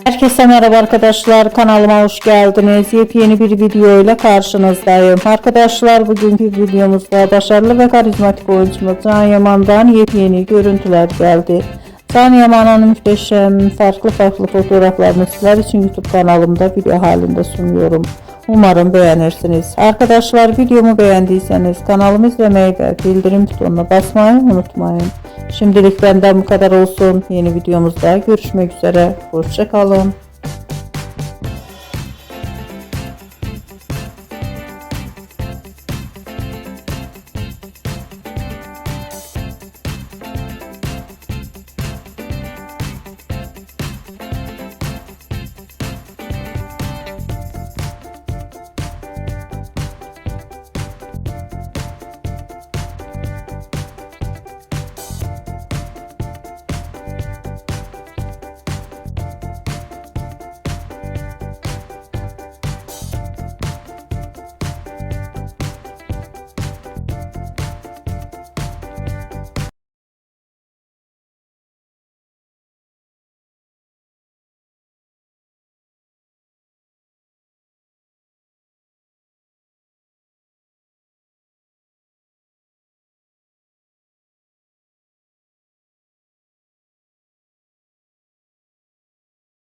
Herkese merhaba arkadaşlar, kanalıma hoş geldiniz. Yepyeni bir video ile karşınızdayım. Arkadaşlar, bugünkü videomuzda başarılı ve karizmatik oyuncumuz Can Yaman'dan yepyeni görüntüler geldi. Can Yaman'ın muhteşem farklı fotoğraflarını sizler için YouTube kanalımda video halinde sunuyorum. Umarım beğenirsiniz. Arkadaşlar, videomu beğendiyseniz kanalımı izlemeyi ve bildirim butonuna basmayı unutmayın. Şimdilik benden bu kadar olsun. Yeni videomuzda görüşmek üzere. Hoşça kalın.